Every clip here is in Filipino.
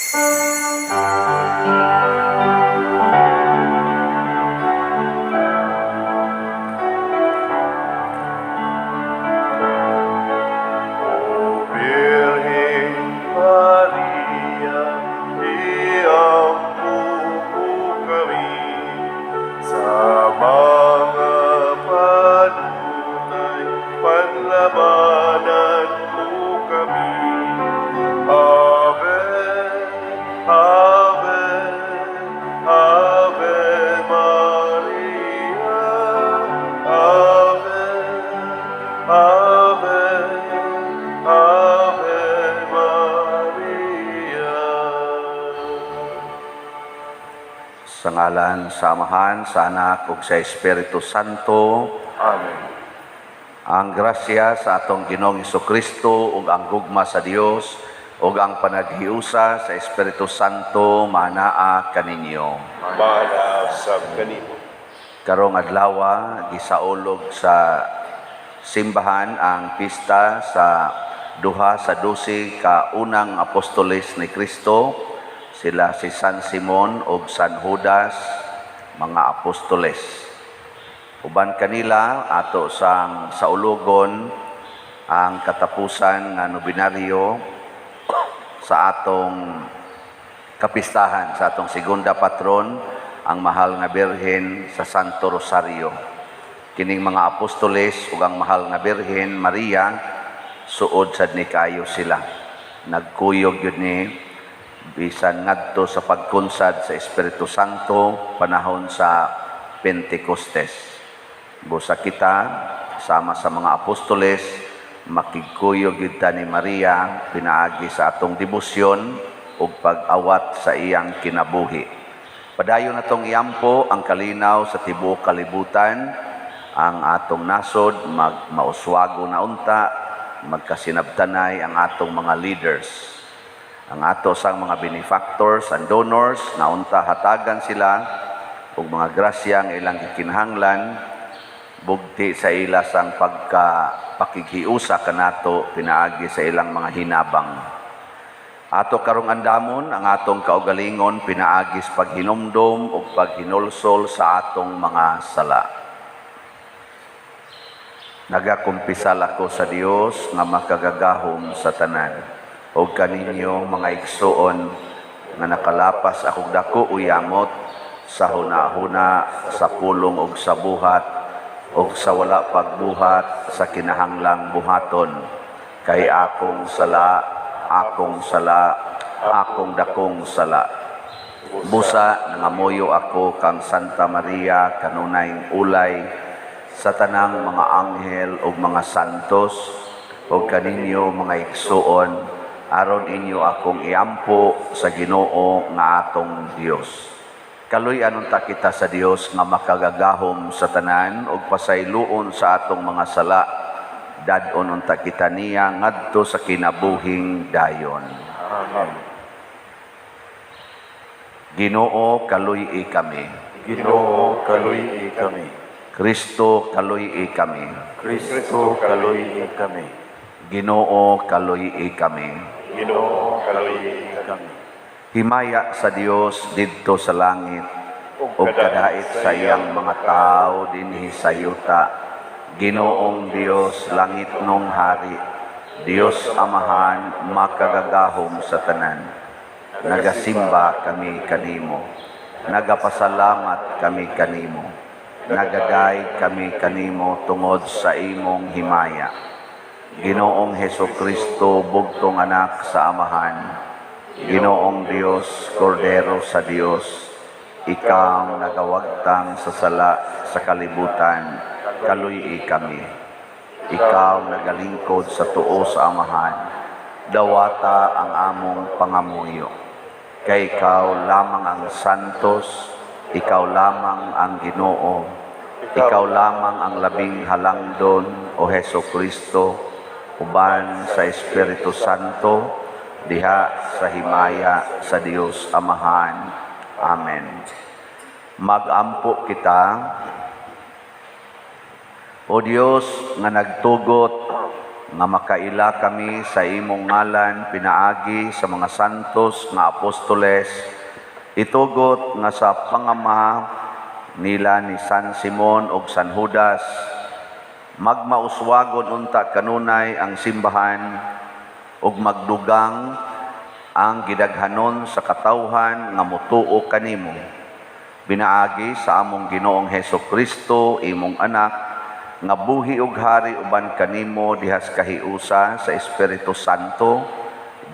Sa ngalan sa Amahan, sa Anak, ug sa Espiritu Santo. Amen. Ang grasya sa atong Ginoong Hesukristo ug ang gugma sa Dios ug ang panaghiusa sa Espiritu Santo manaa kaninyo. Mana sa kanimo. Karong adlaw gisaulog sa simbahan ang pista sa duha sa 12 ka unang apostoles ni Kristo. Sila si San Simon o San Judas, mga apostoles. Uban kanila ato sa ulogon ang katapusan nga nobinaryo sa atong kapistahan, sa atong segunda patron, ang mahal nga Birhen sa Santo Rosario. Kining mga apostoles ug ang mahal nga Birhen Maria, suod sad ni kayo sila. Nagkuyog yun ni bisan ngadto sa pagkunsad sa Espiritu Santo panahon sa Pentecostes. Busa kita sama sa mga apostoles makigkuyog gyud ta ni Maria pinaagi sa atong debosyon ug pag-awat sa iyang kinabuhi. Padayon natong iampo ang kalinaw sa tibuok kalibutan, ang atong nasod mauswago na unta, magkasinabtanay ang atong mga leaders. Ang ato sang mga benefactors and donors, naunta hatagan sila ug mga grasya nga ilang gikinahanglan, bugti sa ila sang pakighiusa kanato pinaagi sa ilang mga hinabang. Ato karong andamon ang atong kaugalingon pinaagi sa paghinumdom ug paghinulsol sa atong mga sala. Nagakumpisal ako sa Dios nga makagagahom sa tanan. O kaninyo mga igsuon nga nakalapas akong dako uyamot sa huna-huna, sa pulong ug sa buhat, ug sa wala pagbuhat sa kinahanglang buhaton. Kay akong sala, akong dakong sala. Busa nangamuyo ako kang Santa Maria kanunayng ulay sa tanang mga anghel ug mga santos, o kaninyo mga igsuon aron inyo akong iampo sa Ginoo nga atong Dios. Kaluy-an unta kita sa Dios nga makagagahom sa tanan ug pasayloon sa atong mga sala. Dadon unta kita niya ngadto sa kinabuhing dayon. Amen. Ginoo, kaluy-i kami. Ginoo, kaluy-i kami. Kristo, kaluy-i kami. Kristo, kaluy-i kami. Ginoo, kaluy-i kami. Ginoo, kaluy-i kami. Himaya sa Dios didto sa langit ug kadait sa iyang mga tao dinhi sa yuta. Ginoong Dios, langit nung hari, Dios Amahan, makagagahom sa tanan. Nagasimba kami kanimo, nagapasalamat kami kanimo, nagadaig kami kanimo tungod sa imong himaya. Ginoong Hesukristo, bugtong anak sa Amahan, Ginoong Dios, Kordero sa Dios, ikaw nagawagtang sa sala sa kalibutan, kaluy-i kami. Ikaw nagalingkod sa tuo sa Amahan, dawata ang among pangamuyo. Kay ikaw lamang ang santos, ikaw lamang ang Ginoo, ikaw lamang ang labing halangdon, o Hesukristo, uban sa Espiritu Santo, diha sa himaya sa Dios Amahan. Amen. Magampo kita, O Dios nga nagtugot nga makaila kami sa imong ngalan pinaagi sa mga santos nga apostoles, itugot nga sa pangama nila ni San Simon ug San Judas, magmauswagon unta kanunay ang simbahan ug magdugang ang gidaghanon sa katawhan nga motuo kanimo. Binaagi sa among Ginoong Hesukristo, imong anak, nga buhi ug hari uban kanimo dihas kahiusa sa Espiritu Santo,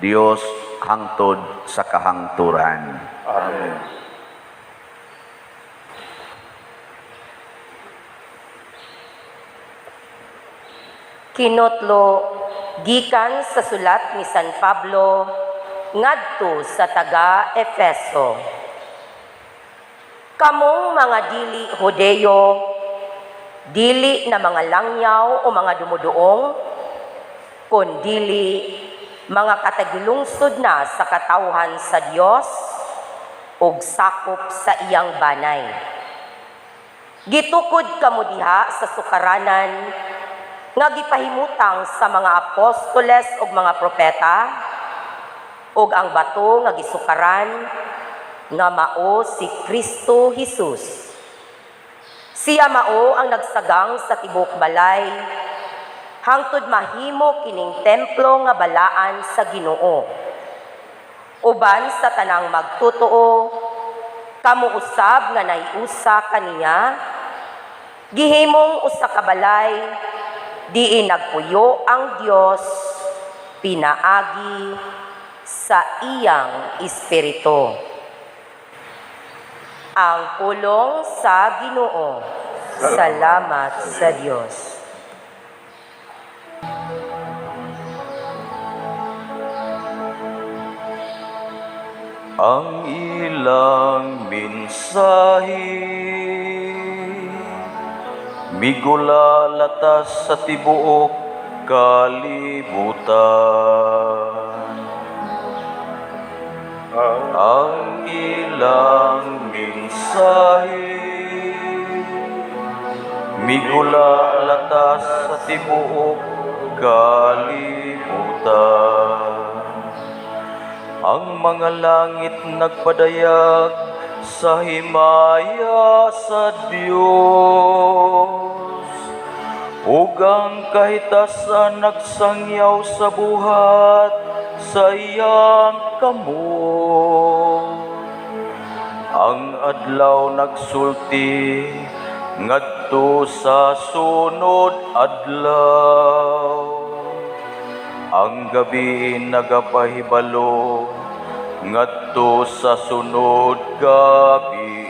Dios hangtod sa kahangturan. Amen. Kinotlo gikan sa sulat ni San Pablo ngadto sa taga Efeso. Kamong mga dili Hodeo, dili na mga langyaw o mga dumuduong, kundili mga katagilungsod na sa katawhan sa Dios ug sakop sa iyang banay. Gitukod kamo diha sa sukaranan nga gipahimutang sa mga apostoles ug mga propeta, ug ang bato nga gisukaran nga mao si Kristo Jesus. Siya mao ang nagsagang sa tibok balay, hangtod mahimo kining templo nga balaan sa Ginoo. Uban sa tanang magtotoo, kamo usab nga naiusa kaniya, gihimong usa ka balay, diin nagpuyo ang Dios pinaagi sa iyang Espiritu. Ang pulong sa Ginoo. Salamat sa Diyos. Ang ilang mensahe migula latas sa tibuok kalibutan. Ang ilang mensahe migula latas sa tibuok kalibutan. Ang mga langit nagpadayag sa himaya sa Dios, ug ang kahitasan nagsangyaw sa buhat sa iyang kamot. Ang adlaw nagsulti ngadto sa sunod adlaw. Ang gabi nagapahibalo ngadto sa sunod gabi.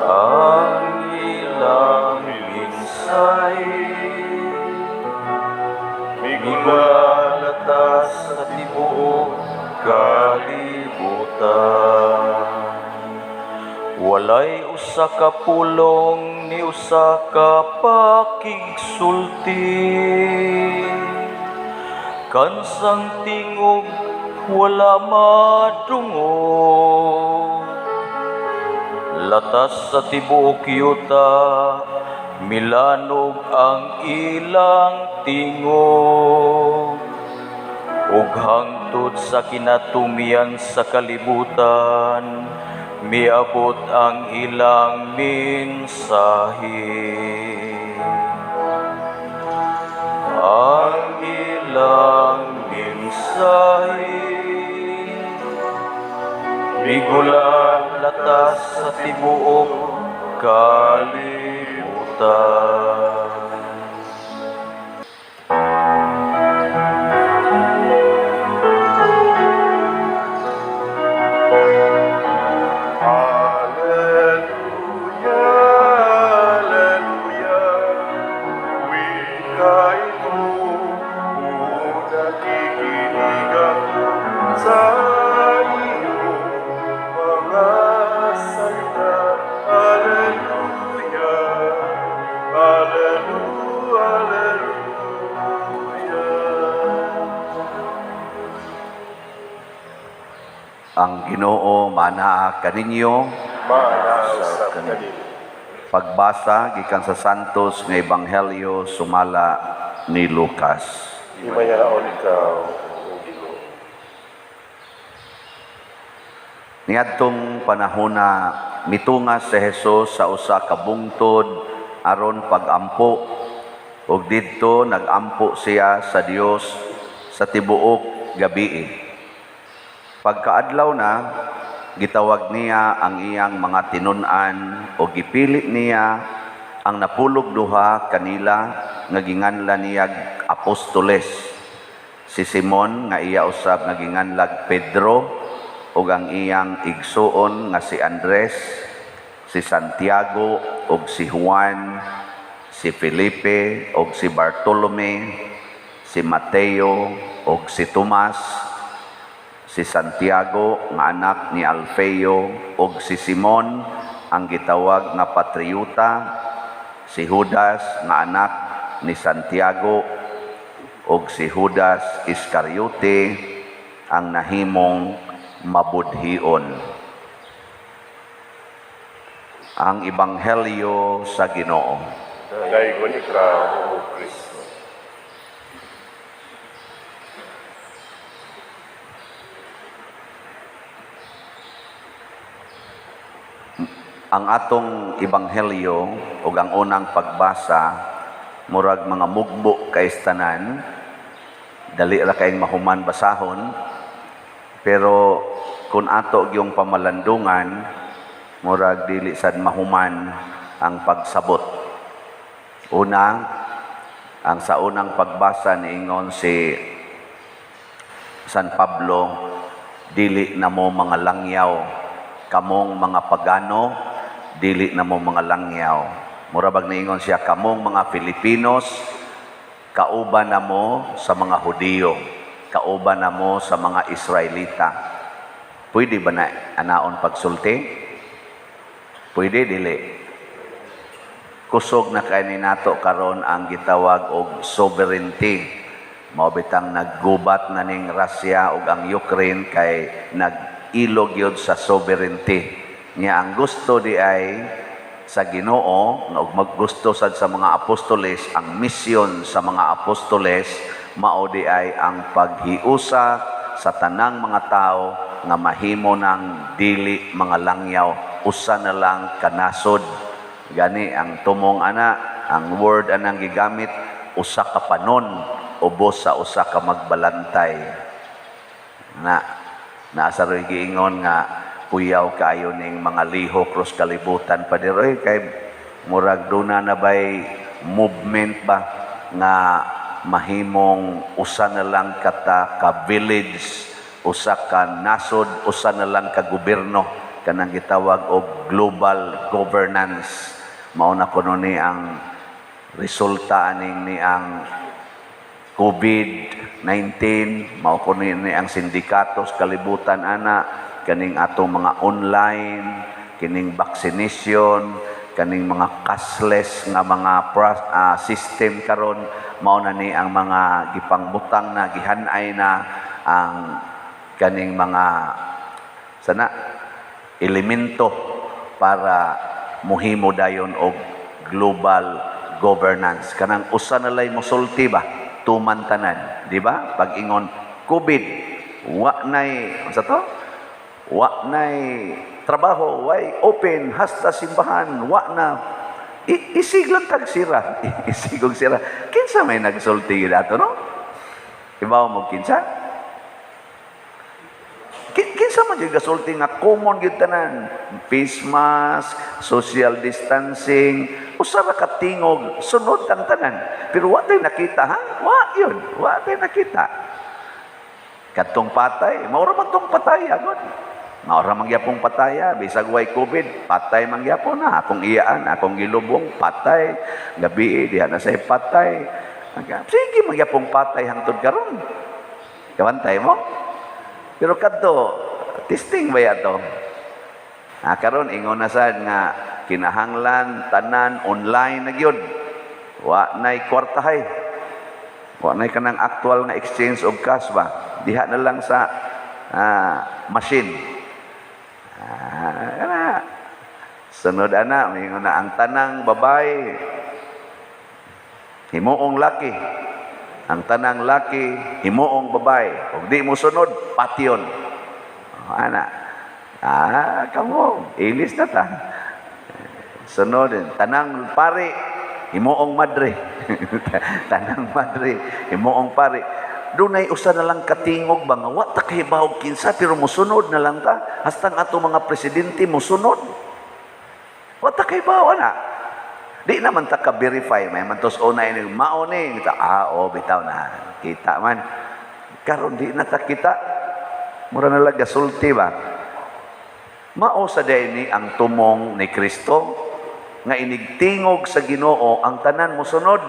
Ang ilang mensahe migula latas sa tibuok kalibutan. Walay usa ka pulong ni usa ka pakigsulti, kansang tingog wala madungog. Latas sa tibuok yuta milanog ang ilang tingog, ug hangtod sa kinatumian sa kalibutan miabot ang ilang mensahe. Ang ilang mensahe migula latas sa tibuok kalibutan. Ang Ginoo manaa kaninyo. Manasa kanila. Pagbasa gikan sa santos nga ebanghelyo sumala ni Lucas. Himayaon ikaw, o Ginoo. Niadtong panahona mitungas si Hesus sa usa ka bungtod aron pagampo ug didto nagampo siya sa Dios sa tibuok gabii. Pagkaadlaw na gitawag niya ang iyang mga tinun-an o gipili niya ang napulog duha kanila nga ginganlan niya apostoles. Si Simon nga iya usab nga ginganlag Pedro ug ang iyang igsuon nga si Andres, si Santiago ug si Juan, si Felipe ug si Bartolome, si Mateo ug si Tomas, si Santiago nga anak ni Alfeo ug si Simon ang gitawag nga Patriota, si Judas nga anak ni Santiago ug si Judas Iscariote ang nahimong mabudhion. Ang ebanghelyo sa Ginoo. Daygon ikaw, o Kristo. Ang atong ebanghelyo ug ang unang pagbasa murag mga mugbo kay tanan, dali ra kayong mahuman basahon, pero kung ato yung pamalandungan murag dili sad mahuman ang pagsabot. Una, ang sa unang pagbasa niingon si San Pablo, dili na mo mga langyaw, kamong mga pagano, dili na mo mga langyaw. Murabag niingon siya, kamong mga Filipinos, kauban na mo sa mga Hudiyo, kauban na mo sa mga Israelita. Pwede ba na anaon pagsulti? Pwede, dili. Kusog na kay nato karon ang gitawag og sovereignty. Mao bitang naggubat na ning Russia ug ang Ukraine kay nag-ilog yun sa sovereignty. Nya ang gusto di ay sa Ginoo ug maggusto sad sa mga apostoles, ang misyon sa mga apostoles mao di ay ang paghiusa sa tanang mga tao nga mahimo ng dili mga langyaw, usa na lang kanasod. Gani ang tumong ana, ang word anang gigamit, usa ka panon ubos sa usa ka magbalantay. Naasa rin giingon nga kuyaw kayo ning mga liho cross kalibutan pa diroy kay murag duna na bay movement ba nga mahimong usa na lang kata ka village, usa ka nasod, usa na lang ka gobyerno, kanang gitawag og global governance. Mao na kuno ni ang resulta aning ni ang COVID-19, mao kuno ni ang sindikatos kalibutan ana, kaning atong mga online, kining vaccination, kaning mga cashless nga mga system karon, mao na ni ang mga gipangbutang na gihanay na ang kaning mga sana elemento para muhimo dayon og global governance. Kanang usa na lay mosulti ba tuman tanan, di ba? Pag ingon COVID, wa nay unsa to? Wa nay trabaho, way open hasta simbahan, wa na isig lang tag sira. Isigog sira. Kinsa may nagsulti dato, no? Ibaw mo kinsa? Kinsa man yung gasulti nga common gyud tanan, face mask, social distancing, usa ra ka tingog, sunod ang tanan. Pero wa tay nakita, ha? Wa tay nakita. Kadtong patay, mao ra man tong patay agad. Mao ra man gyapon pataya, bisag way COVID, patay man gyapon na. Akong iyaan, akong gilubong, patay. Gabi diha na say patay. Sige man gyapon patay hangtod karon. Kawantay mo? Pero kadto, testing ba yato? Karon ingon na sad nga kinahanglan tanan online na gyud. Wa nay kwartahay. Wa nay kanang actual nga exchange of cash ba. Diha na lang sa machine. Sunod ana, mingon na ang tanang babae himuong laki. Ang tanang laki himuong babae. Ug di mo sunod, patyon. Ana. Kamo, ilis na ta. Sunod, tanang pari himuong madre. Tanang madre himuong pari. Dunay usa na lang katingog ba nga wa ta kahibaw kinsa pero mosunod na lang ta hasta ang ato mga presidente mosunod. Wa ta kahibaw na. Di naman ta ka-verify may man tos una ini mao ni bitaw na kita man. Karon di na ta kita. Mura na lang gasulti ba. Mao sa ni ang tumong ni Kristo nga inigtingog sa Ginoo ang tanan mosunod.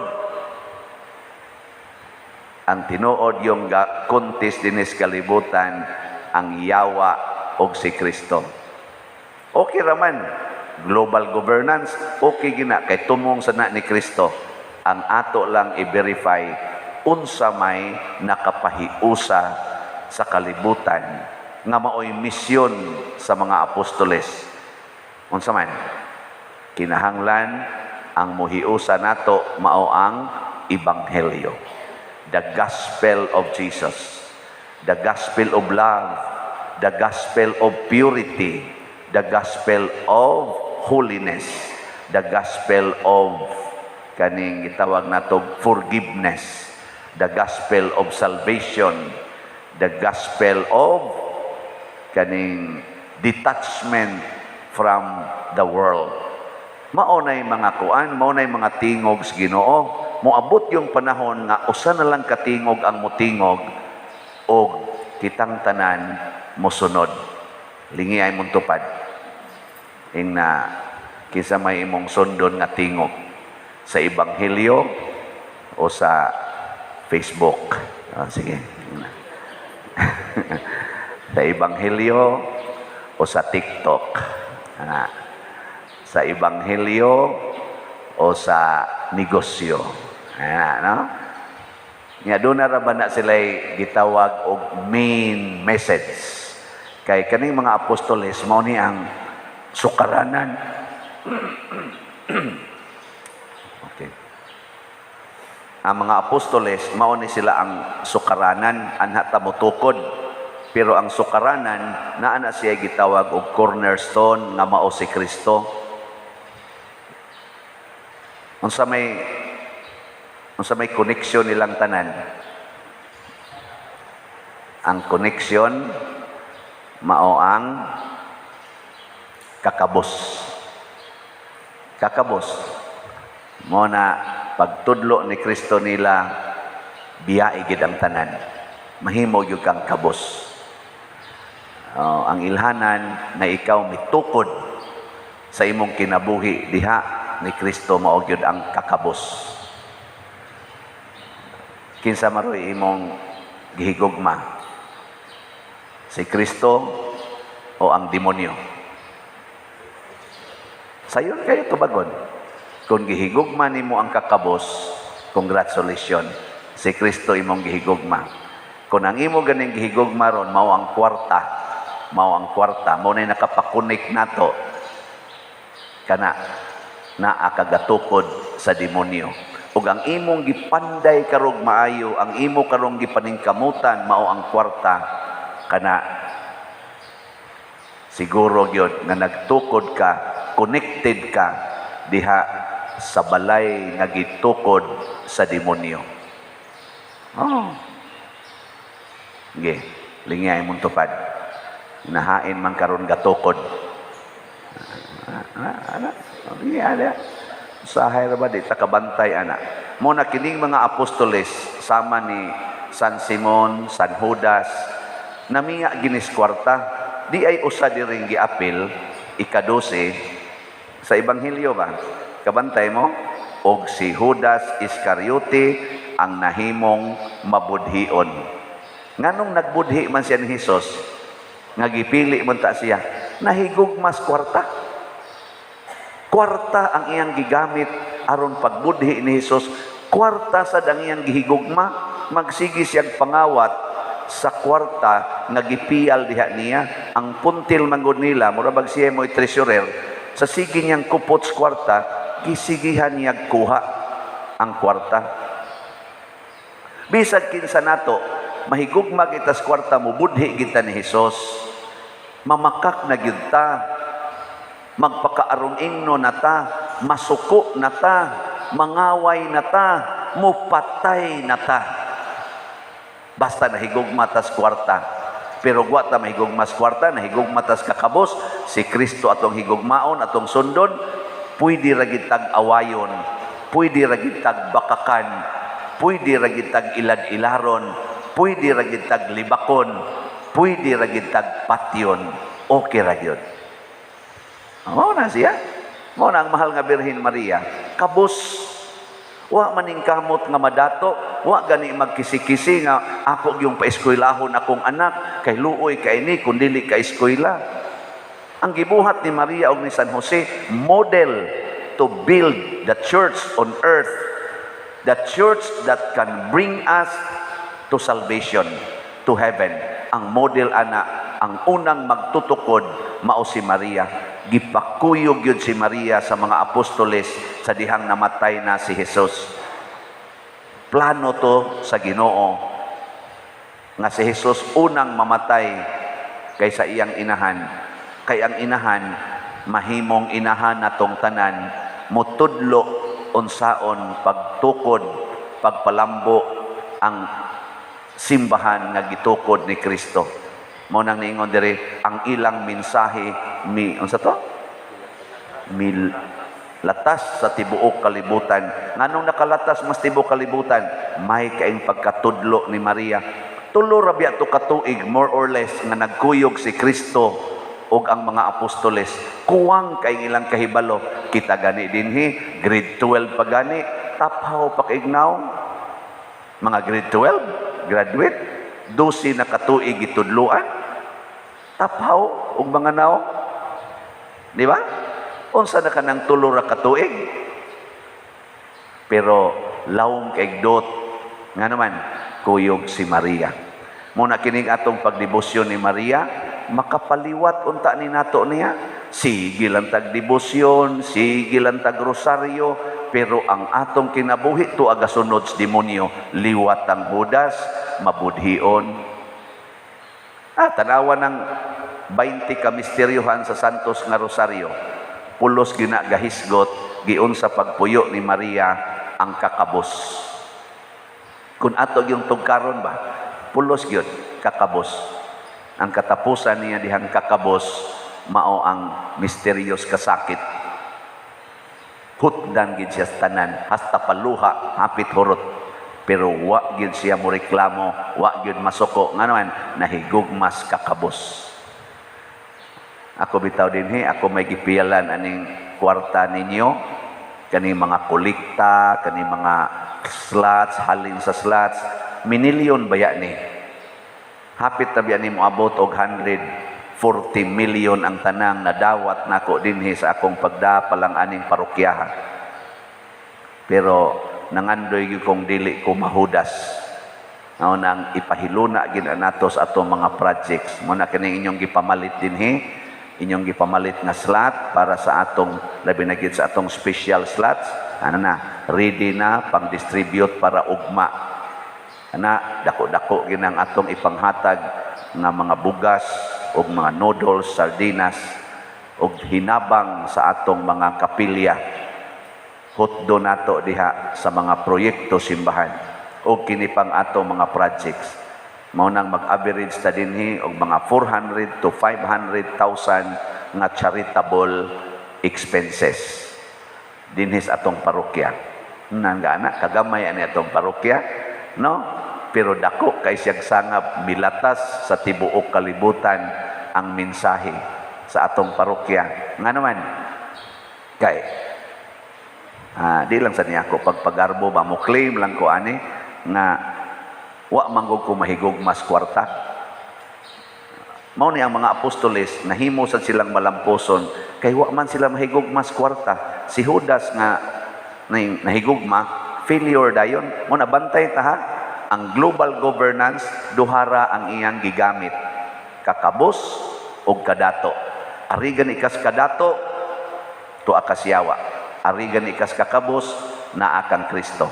Ang tinuod yung kuntis dinis kalibutan ang yawa og si Kristo. Okay raman, global governance, okay gina kay tumong sana ni Kristo. Ang ato lang i-verify unsa may nakapahiusa sa kalibutan nga maoy misyon sa mga apostoles. Unsa man? Kinahanglan ang muhiusa nato mao ang ebanghelyo. The gospel of Jesus, the gospel of love, the gospel of purity, the gospel of holiness, the gospel of kaning gitawag natog forgiveness, the gospel of salvation, the gospel of kaning detachment from the world. Maunay mga kuan, maunay mga tingog sa Ginoo. Moabot yung panahon nga usa na lang katingog ang mutingog o kitang tanan mosunod. Lingi ay mong tupad. Na kinsa may imong sundon nga tingog sa ebanghelyo o sa Facebook. Sige. Sa ebanghelyo o sa TikTok. Sa ebanghelyo o sa negosyo. No? Nga doon na raban na sila gitawag og main message. Kay kaning mga apostoles mao ni ang sukaranan. Okay. Ang mga apostoles mao ni sila ang sukaranan anha ta motukod. Pero ang sukaranan naa na siya gitawag og cornerstone nga mao si Kristo. Unsa may connection nilang tanan. Ang connection mao ang kakabos. Kakabos. Mo na pagtudlo ni Kristo nila biyae gid ang tanan. Mahimo gyud kang kabos. Ang ilhanan na ikaw mitukod sa imong kinabuhi diha ni Kristo mao gyud ang kakabos. Kinsa maroy imong gihigugma? Si Kristo o ang demonyo? Sayon kayo tubagon. Kung gihigugma nimo ang kakabos, congratulations. Si Kristo imong gihigugma. Kung ang imo ganing gihigugma ron mao ang kwarta, mao na nakapakunik nato kana naa kagatukod sa demonyo. Ug ang imong gipanday karog maayo, ang imo karong gipaningkamutan mao ang kwarta kana siguro gyud nga nagtukod ka, connected ka diha sa balay nga gitukod sa demonyo. Sige, lingay mong tupad. Nahain man karon gatukod. Usahay ra ba di ta kabantay ana. Mo na kining mga apostoles sama ni San Simon, San Judas namiya ginis kwarta. Di ay usa diring giapil ika-12 sa ebanghelyo ba? Kabantay mo og si Judas Iscariote ang nahimong mabudhion. Nganong nagbudhi man siya ni Hesus nga gipili man ta siya nahigugmas kwarta. Kwarta ang iyang gigamit aron pagbudhi ni Hesus. Kwarta sa iyang gihigugma, magsigi siyang pangawat sa kwarta nga gipial diha niya. Ang puntil manggod nila, mura bag siya mo'y treasurer, sa sige niyang kupot sa kwarta, gisigihan niya kuha ang kwarta. Bisag kinsa nato, mahigugma kita sa kwarta mo, budhi kita ni Hesus. Mamakak na gyud ta, magpakaarong ingno na ta, masuko na ta, mangaway na ta, mupatay na ta. Basta nahigugma ta sa kwarta. Pero wa ta mahigugma sa kwarta, nahigugma ta sa kakabos, si Kristo atong higugmaon, atong sundon, pwede ra gid tag awayon, pwede ra gid tag bakakan, pwede ra gid tag ilad-ilaron, pwede ra gid tag libakon, pwede ra gid tag patyon. Okay ra gyud. Mao na siya. Mao na ang mahal nga Birhen Maria. Kabos. Wa maning kamot nga madato, wa gani magkisi-kisi nga ako yung paeskwelahon akong anak, kay luoy kay ni kun dili ka eskwela. Ang gibuhat ni Maria ug ni San Jose, model to build the church on earth, the church that can bring us to salvation, to heaven. Ang model ana, ang unang magtutukod mao si Maria. Gipakuyog yun si Maria sa mga apostoles sa dihang namatay na si Jesus. Plano to sa Ginoo nga si Jesus unang mamatay kaysa iyang inahan. Kay ang inahan mahimong inahan natong tanan, mutudlo unsaon pagtukod, pagpalambo ang simbahan nga gitukod ni Kristo. Mo nang niingon diri ang ilang mensahe unsa to? Latas sa tibuok kalibutan. Nganong nakalatas mas tibuok kalibutan? May kaing pagkatudlo ni Maria. Tulo ra biya to katuig more or less nga nagkuyog si Kristo ug ang mga apostoles. Kuwang kay ilang kahibalo. Kita gani dinhi, grade 12 pa gani, taphaw pa kaignaw. Mga grade 12, graduate, 12 na katuig itudluan. Taphaw ug mga naw. Di ba? Unsa na kanang tulo ra katuig? Pero lawom kay dot nga naman kuyog si Maria. Muna kining atong pagdebosyon ni Maria, makapaliwat unta ni nato niya. Sige lang tag debosyon, sige lang tag rosaryo, pero ang atong kinabuhi to agasunod sa demonyo, liwat ang budas, mabudhion. Tanawa ng 20 ka misteryohan sa Santos nga Rosaryo. Pulos ginagahisgot, giun sa pagpuyo ni Maria ang kakabos. Kung ato yung tugkaron ba, pulos gyud kakabos. Ang katapusan niya dihang kakabos, mao ang misteryos kasakit. Hutdan gid siya tanan, hasta paluha, hapit hurot. Pero wa gyud siya mo reklamo, wa gyud masuko, nga naman nahigugmas kakabos. Ako bitaw dinhi, ako may gipiyalan aning kwarta ninyo, kani mga kolekta, kani mga slots, halin sa slots, minilyon baya ni. Hapit na biya ni mo abot og 140 million ang tanang nadawat nako dinhi sa akong pagdapalang aning parokyahan. Pero nangandoy gyud kong dili ko mahudas. Mao nang ipahiluna gid nato sa atong mga projects. Mo na kini inyong gipamalit dinhi, inyong gipamalit nga slot para sa atong labi na gid sa atong special slots. Ano na, ready na pang distribute para ugma. Ana dako-dako gid ang atong ipanghatag nga mga bugas ug mga noodles, sardinas ug hinabang sa atong mga kapilya. Hutdo nato diha sa mga proyekto simbahan o kini pang ato mga projects. Mao nang mag-average ta dinhi og mga 400 to 500,000 nga charitable expenses dinhi sa atong parokya. Nang gana kagamay ani atong parokya, no? Pero dako kay siyang sangab milatas sa tibuok kalibutan ang mensahe sa atong parokya. Nga naman kay di lang sa niya ako pagpagarbo ba mo claim lang ko ani nga wa manggog ko mahigog mas kwarta. Mao ni ang mga apostoles nahimo sa silang malamposon kay wa man sila mahigog mas kwarta. Si Judas nga nahigugma failure dayon. Mo nabantay ta ha, ang global governance duhara ang iyang gigamit, kakabos ug kadato. Arigan ikas kadato tuwa ka siyawa. Arigan ikas kakabos, naa kang Kristo.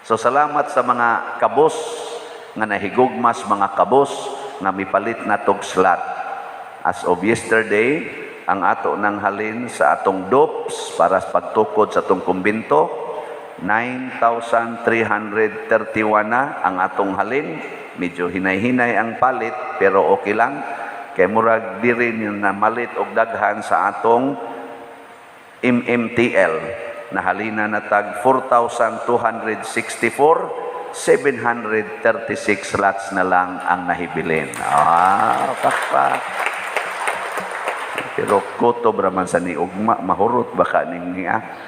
So salamat sa mga kabos nga nahigugmas, mga kabos nga mipalit na tog slot. As of yesterday, ang ato nang halin sa atong DOPS para sa pagtukod sa atong kumbinto, 9,331 na ang atong halin. Medyo hinay-hinay ang palit, pero okay lang. Kay murag di rin yung namalit og daghan sa atong MMTL. Nahalina na tag 4,264, 736 slots na lang ang nahibilin. Pakpak. Pero kutob raman sa ni ugma, mahurot baka niya.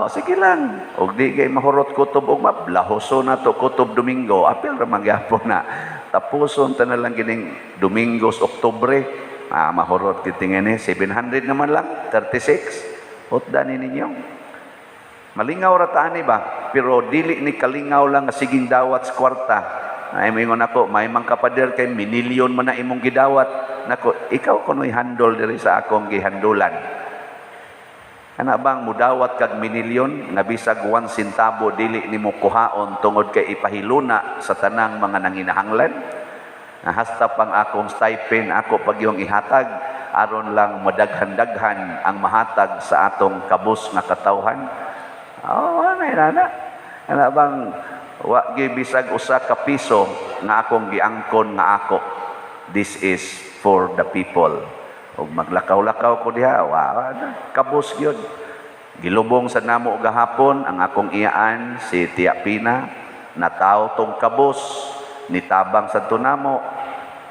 Sige lang. Og di kay mahurot kutob ugma, blahoso na to kutob Domingo. Apil raman gyapon na. Tapuson ta na lang gining Domingos, Oktubre. Mahurot kitingin 700 naman lang, 36. Hotdan ninyo. Malingaw ra taani ba? Pero dili ni kalingaw lang nga siging dawat sa kwarta. Ay mingon ako, may mang kapader kay minilyon man na imong gidawat. Nako, ikaw kuno'y handle diri sa akong gihandulan. Ana bang mudawat kag minilyon nga bisag 1 centavo dili nimo kuhaon tungod kay ipahiluna sa tanang mga nanginahanglan? Hasta pang akong stipend ako pagyong ihatag aron lang madaghan-daghan ang mahatag sa atong kabus nga katawhan. Ana bang wa gyud bisag usa ka piso nga akong giangkon nga ako. This is for the people. Og maglakaw-lakaw ko diha, kabus gyud. Gilubong sa namo gahapon ang akong iyaan si Tia Pina, nataw tong kabus, nitabang sa tunamo,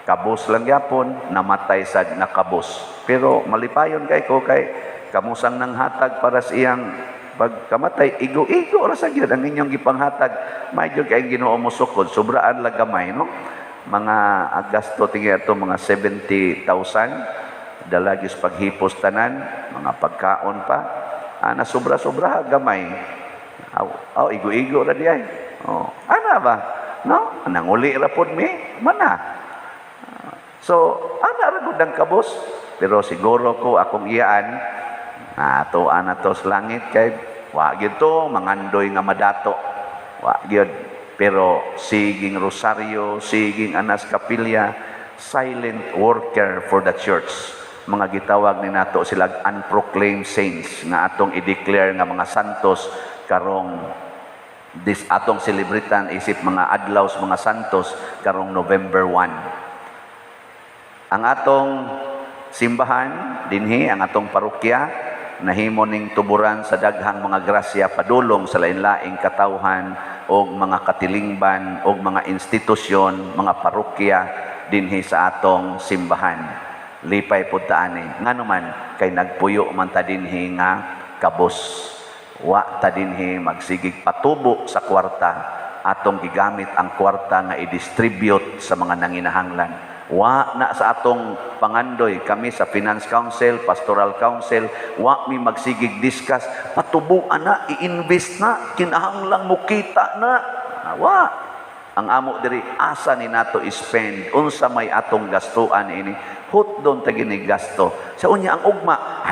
kabus lang gyapon, namatay sad na kabus. Pero malipayon kay ko kay kamusang nang hatag para sa iyang pagkamatay, igo-igo ra sa gyud ang inyong gipanghatag. May gyud kay Ginoo mo sukod, sobraan lang gamay, no? Mga gasto tingin ito, mga 70,000 dalagis paghipos tanan, mga pagkaon pa, na sobra-sobra gamay. Igo-igo ra diay. Ana ba? No? Nanguli ra pod mi, mana. So, ana ra gud ang kabos, pero siguro ko akong iyaan ato ana to sa langit kay wa gyud to mangandoy nga madato. Wa gyud. Pero siging rosaryo, siging anas kapilya, silent worker for the church. Mga gitawag ni nato sila unproclaimed saints nga atong i-declare nga mga santos karong atong celebritan isip mga adlaw sa mga santos karong November 1. Ang atong simbahan dinhi, ang atong parokya nahimo ning tuburan sa daghang mga grasya padulong sa lain-laing katawhan o mga katilingban o mga institusyon, mga parokya dinhi sa atong simbahan. Lipay pud ta ani. Nganuman kay nagpuyo man ta dinhi nga kabos. Wa ta dinhi magsigig patubo sa kwarta. Atong gigamit ang kwarta nga i-distribute sa mga nanginahanglan. Wa na sa atong pangandoy kami sa Finance Council, Pastoral Council, wa mi magsigig discuss, patubuan na, i-invest na, kinahanglang mo kita na. Wa. Ang amo diri asa ni nato i-spend, unsa may atong gastuan ini, hut doon ta gini gasto. Sa unya ang ugma,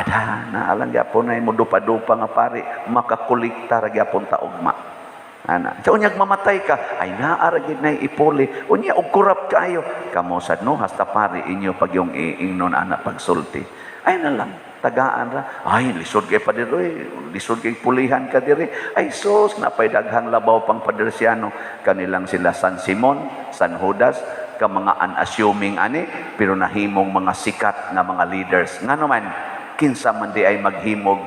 na alang gyapon nay mo dupa-dupa nga pare, makakolekta ra gyapon ta ugma. Sa unya mamatay ka, ay naara gid nay ipuli. Unya og kurap kaayo, kamo sad no hasta pare inyo pag yung iingnon ana pagsulti. Ay na lang tagaan ra. Ay lisod kay padiroy, lisod kay pulihan ka diri. Ay sus napay daghang labaw pang padersyano, kanilang sila San Simon, San Judas, ka mga unassuming ani pero nahimong mga sikat na mga leaders. Nganuman kinsa man di ay maghimog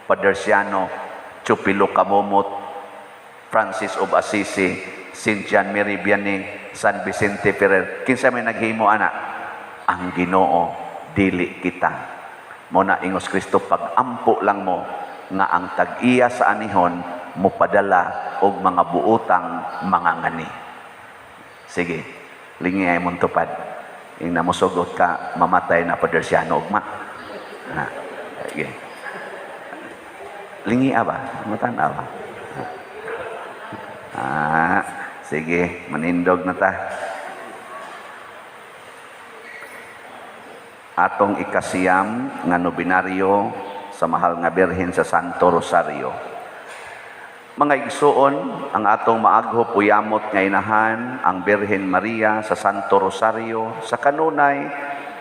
padersyano, Chupilo Kamomot, Francis of Assisi, Saint John Mary Vianney, San Vicente Ferrer, kinsa may naghimo ana? Ang Ginoo, dili kita. Muna ingos Kristo, pag-ampo lang mo nga ang tag-iya sa anihon mo padala og mga buutang mga ngani. Sige, lingi ay mong tupad. Yung namusugot ka, mamatay na padersyano ugma. Sige. Lingi ba? Matanda ba? Sige, manindog na ta. atong ikasiyam nga nobinaryo sa mahal nga Birhen sa Santo Rosario. Mga igsuon, ang atong maagho puyamot nga inahan ang Birhen Maria sa Santo Rosario sa kanunay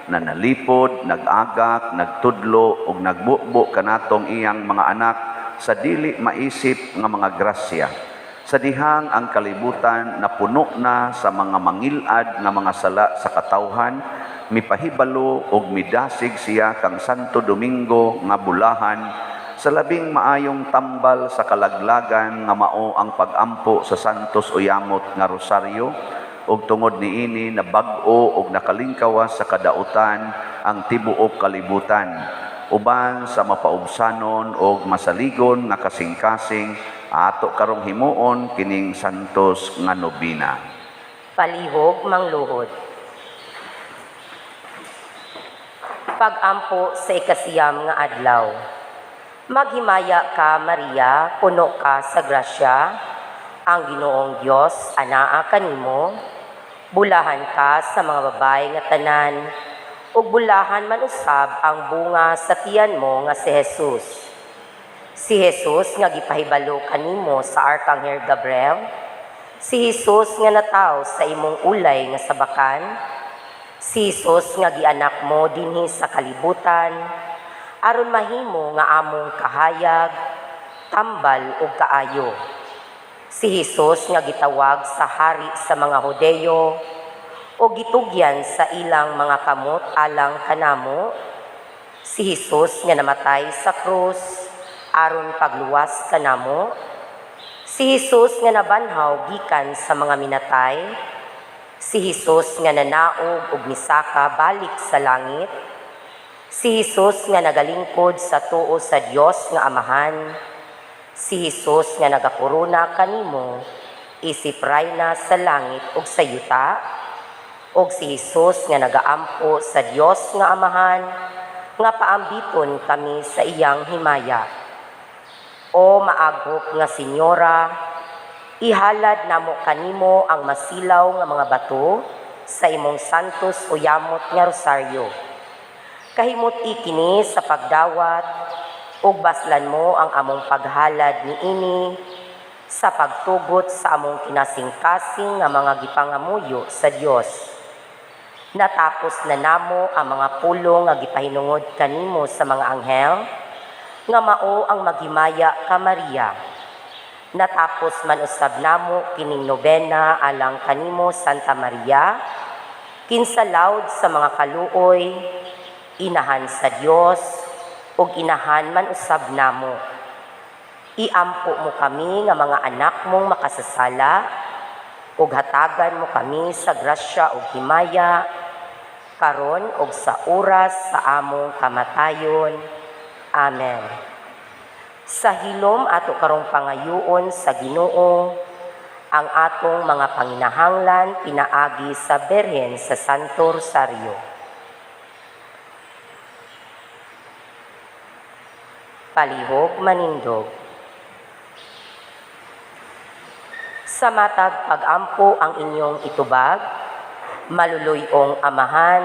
na nalipod, nag-agak, nagtudlo ug nagbubo kanatong iyang mga anak sa dili maisip nga mga grasya. Sa dihang ang kalibutan na puno na sa mga mangilad nga mga sala sa katawhan, mipahibalo og midasig siya kang Santo Domingo nga bulahan sa labing maayong tambal sa kalaglagan nga mao ang pag-ampo sa Santos Uyamot nga Rosario ug tungod niini na bag-o ug nakalingkawas sa kadautan ang tibuok kalibutan uban sa mapaubsanon og masaligon nga kasing-kasing ato karong himuon kining santos nga nobina. Palihog mangluhod. Pag-ampo sa ikasiyam nga adlaw. Maghimaya ka, Maria, puno ka sa grasya, ang Ginoong Dios anaa kanimo. Bulahan ka sa mga babae nga tanan, ug bulahan man usab ang bunga sa tiyan mo nga si Jesus. Si Jesus nga gipahibalo kanimo sa Arkanghel Gabriel, si Jesus nga nataw sa imong ulay nga sabakan, si Jesus nga gianak mo dinhi sa kalibutan, aron mahimo nga among kahayag, tambal ug kaayo. Si Jesus nga gitawag sa hari sa mga Hudeyo o gitugyan sa ilang mga kamot alang kanamo. Si Jesus nga namatay sa krus aron pagluwas kanamo. Si Jesus nga nabanhaw gikan sa mga minatay. Si Jesus nga nanaog ug misaka balik sa langit. Si Jesus nga nagalingkod sa tuo sa Dios nga Amahan. Si Jesus nga nagakorona kanimo isip rayna sa langit ug sa yuta. Og si Jesus nga nagaampo sa Dios nga Amahan nga paambiton kami sa iyang himaya. O maagop nga Senyora, ihalad namo kanimo ang masilaw nga mga bato sa imong Santos Uyamot nga Rosario. Kahimot ikini sa pagdawat ug baslan mo ang among paghalad niini sa pagtugot sa among kinasing-kasing nga mga gipangamuyo sa Dios. Natapos na namo ang mga pulong nga gipahinungod kanimo sa mga anghel nga mao ang maghimaya ka Maria. Natapos man usab namo kining nobena alang kanimo Santa Maria, kinsalawd sa mga kaluoy, inahan sa Dios ug inahan man usab namo. Iampo mo kami nga mga anak mong makasasala ug hatagan mo kami sa grasya ug himaya karon ug sa oras sa among kamatayon. Amen. Sa hilom ato karong pangayoon sa Ginoo ang atong mga panginahanglan pinaagi sa Birhen sa Santo Rosario. Palihog manindog. Sa matag pag-ampo ang inyong itubag, maluluyong Amahan,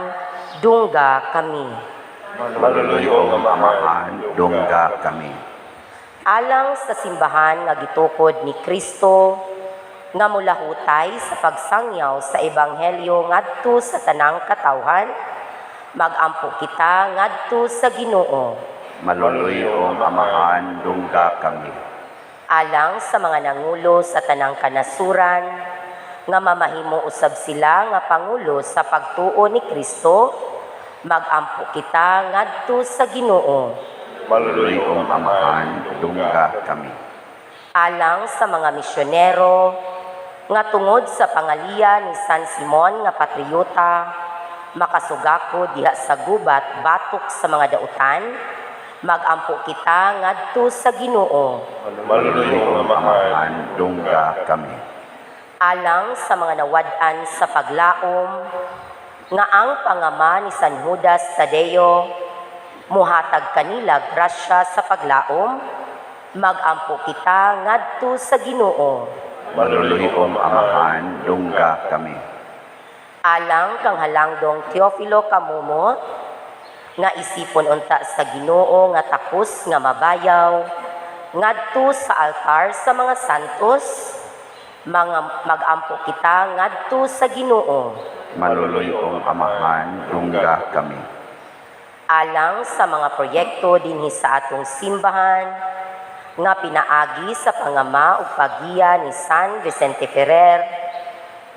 dungga kami. Maluluyong Amahan, dungga kami. Alang sa simbahan nga gitukod ni Kristo, nga mulahutay sa pagsangyaw sa Ebanghelyo ngadto sa tanang katawhan, mag-ampo kita ngadto sa Ginoo. Maluluyong Amahan, dungga kami. Alang sa mga nangulo sa tanang kanasuran, nga mamahimo usab sila nga pangulo sa pagtuo ni Kristo, mag-ampo kita ngadto sa Ginoo. Maluluyong Amahan, dungga kami. Alang sa mga misyonero, nga tungod sa pangalian ni San Simon nga patriota, makasugako diha sa gubat batok sa mga dautan, mag-ampo kita ngadto sa Ginoo. Maluluyong Amahan, dungga kami. Alang sa mga nawad-an sa paglaom, nga ang pangama ni San Judas Tadeo, muhatag kanila grasya sa paglaom, mag-ampo kita ngadto sa Ginoo. Maluluyong Amahan, dungga kami. Alang kang halangdong Teofilo Kamumot, nga isipon unta sa Ginoo nga tapos nga mabayaw ngadto sa altar sa mga santos, magampo kita ngadto sa Ginoo. Maluluyong Amahan, dungga kami. Alang sa mga proyekto dinhi sa atong simbahan nga pinaagi sa pangama ug pagiya ni San Vicente Ferrer,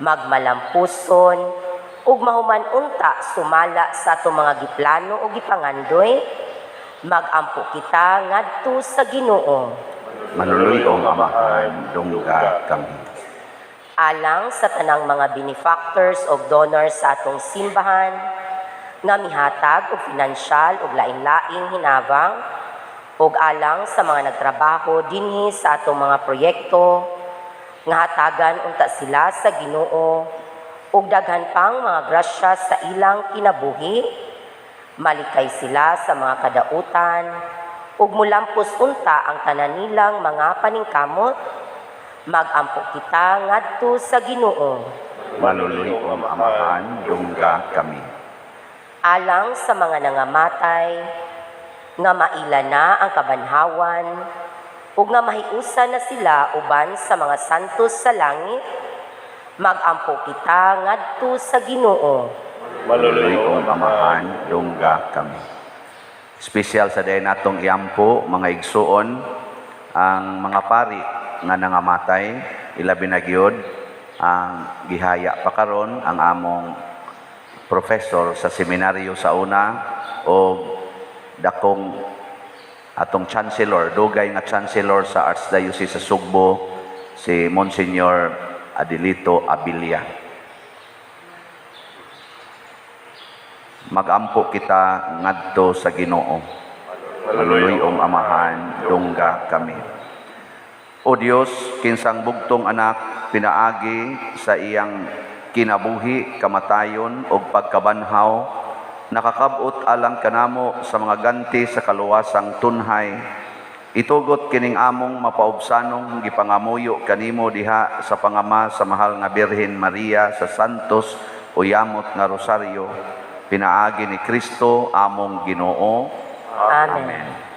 magmalampuson ug mahuman unta sumala sa atong mga giplano ug gipangandoy, magampo kita ngadto sa Ginoo. Maluluyong Amahan, dungga kami. Alang sa tanang mga benefactors ug donors sa atong simbahan nga mihatag og pinansyal ug lain-laing hinabang ug alang sa mga nagtrabaho dinhi sa atong mga proyekto nga hatagan unta sila sa Ginoo ug daghan pang mga grasya sa ilang kinabuhi, malikay sila sa mga kadautan ug mulampos unta ang tanan nilang mga paningkamot, magampo kita ngadto sa Ginoo. Maluluyong Amahan, dungga kami. Alang sa mga nangamatay nga maila na ang kabanhawan ug nga mahiusa na sila uban sa mga santos sa langit, magampo kita ngadto sa Ginoo. Maluluyong Amahan, dungga kami. Espesyal sa day natong iampo, mga igsuon, ang mga pari nga nangamatay, ilabi na gyud ang gihaya pa karon ang among professor sa seminaryo sa una o dakong atong chancellor, dugay nga chancellor sa Archdiocese sa Sugbo, si Monsignor Adelito Abilia. Magampo kita ngadto sa Ginoo. Maluluyong Amahan, dungga kami. O Dios, kinsang bugtong anak, pinaagi sa iyang kinabuhi, kamatayon o pagkabanhaw, nakakabot alang kanamo sa mga ganti sa kaluwasang tunhay. Itugot kining among mapaubsanong gipangamuyo kanimo diha sa pangama sa mahal nga Birhen Maria sa Santos o Yamot nga Rosaryo, pinaagi ni Kristo among Ginoo. Amen.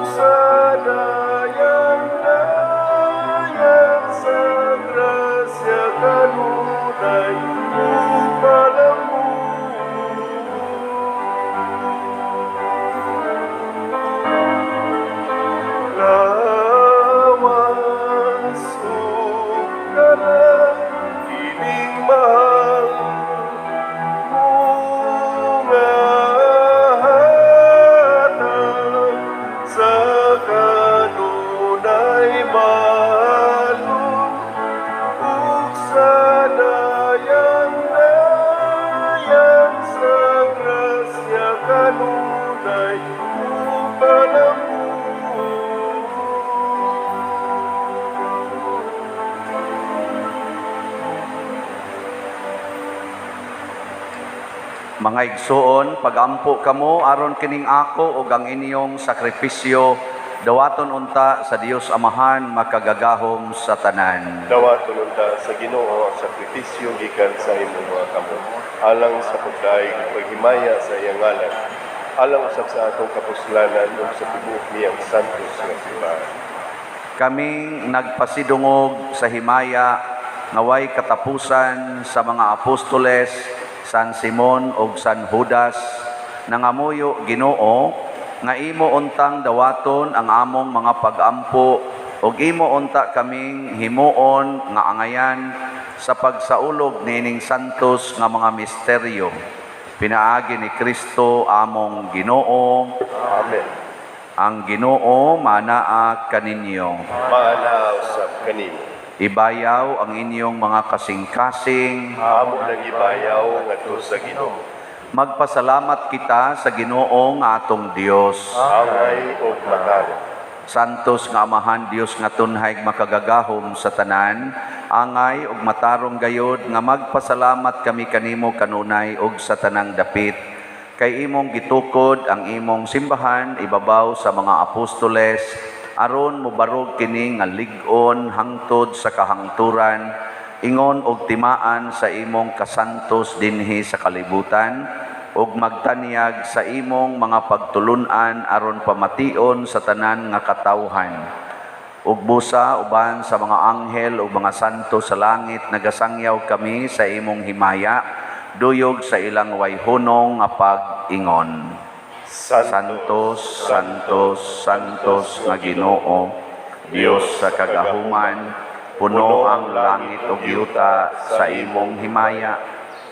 Sa dayang sa grasya Mga igsoon, pagampo kamo aron kining ako ug ang inyong sakripisyo dawaton unta sa Dios Amahan makagagahom sa tanan. Dawaton unta sa Ginoo ang sakripisyo gikan sa imong mga kamot, alang sa pagdaig paghimaya sa iyang ngalan, alang usab sa atong kapuslanan ug sa tibuok niyang santos nga simbahan. Kaming nagpasidungog sa himaya naway katapusan sa mga apostoles San Simon ug San Judas nangamuyo Ginoo nga imo untang dawaton ang among mga pag-ampo ug imo unta kaming himuon nga angayan sa pagsaulog nining santos nga mga misteryo. Pinaagi ni Kristo among Ginoo. Amen. Ang Ginoo manaa kaninyo. Maana usab kanimo. Ibayaw ang inyong mga kasing-kasing. Amo nang ibayaw ngadto sa Ginoo. Magpasalamat kita sa Ginoo nga atong Dios. Angay ug matarong. Santos nga Amahan Dios nga tunhay makagagahom sa tanan, angay ug matarong gayod nga magpasalamat kami kanimo kanunay ug sa tanang dapit. Kay imong gitukod ang imong simbahan ibabaw sa mga apostoles aron mobarog kini nga lig-on hangtod sa kahangturan, ingon og timaan sa imong kasantos dinhi sa kalibutan, ug magtanyag sa imong mga pagtulunan aron pamation sa tanan nga katawhan. Ug busa uban sa mga anghel ug mga santo sa langit nagasangyaw kami sa imong himaya, duyog sa ilang wayhunong nga pag-ingon. Santos, Santos, Santos nga Ginoo, Dios sa kagahuman, puno ang langit ug yuta sa imong himaya,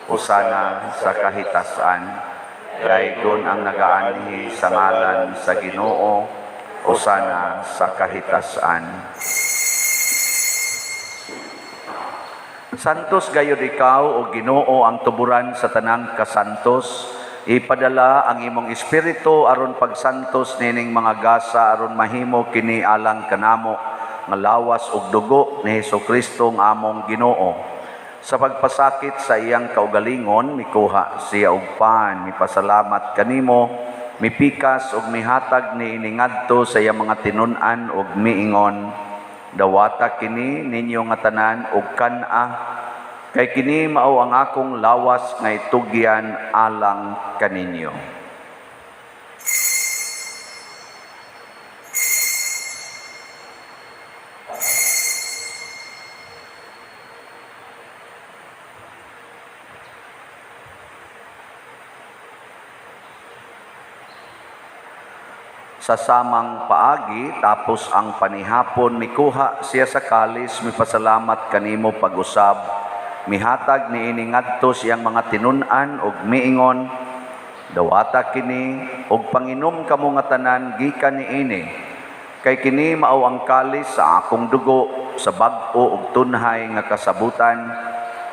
usana sa kahitasan. Daygon ang nagaanhi sa ngalan sa Ginoo, usana sa kahitasan. Santos gayud ikaw o Ginoo ang tuburan sa tanang kasantos. Ipadala ang imong espiritu aron pagsantos nining mga gasa aron mahimo kini alang kanamo nga lawas ug dugo ni Hesukristo nga among Ginoo. Sa pagpasakit sa iyang kaugalingon mikuha siya og pan, mipasalamat kanimo, mipikas ug mihatag ni iningadto sa iyang mga tinun-an ug miingon, dawata kini ninyo nga tanan ug kan-a. Kay kini mao ang akong lawas nga itugyan alang kaninyo. Sa samang paagi tapos ang panihapon mikuha siya sa kalis, mipasalamat kanimo pag-usab. Mihatag ni iningadto siyang mga tinun-an ug miingon, dawata kini ug panginom kamo nga tanan gikan niini. Kay kini mao ang kalis sa akong dugo sa bag-o ug tunhay nga kasabutan.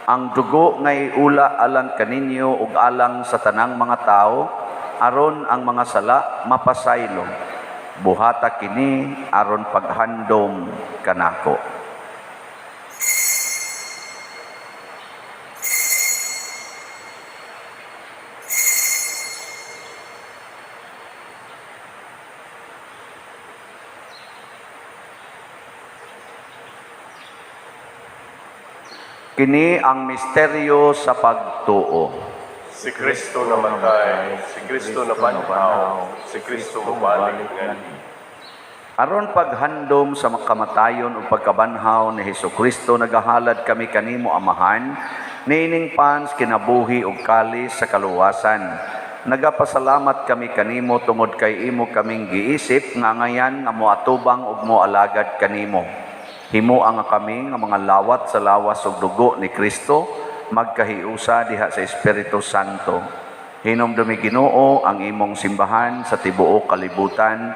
Ang dugo nga iula alang kaninyo ug alang sa tanang mga tao aron ang mga sala mapasaylo. Buhata kini aron paghandom kanako. Kini ang misteryo sa pagtuo. Si Kristo namatay, si Kristo nabanhaw, si Kristo mabalik ngali. Aron paghandom sa makamatayon o pagkabanhaw ni Hesukristo, nagahalad kami kanimo Amahan, niining pans kinabuhi ug kalis sa kaluwasan. Nagapasalamat kami kanimo tungod kay imo kaming giisip nga ngayan nga moatubang ug moalagad kanimo. Himo ang kami nga mga lawat sa lawas ug dugo ni Kristo, magkahiusa diha sa Espiritu Santo. Hinumdumi Ginoo ang imong simbahan sa tibuok kalibutan.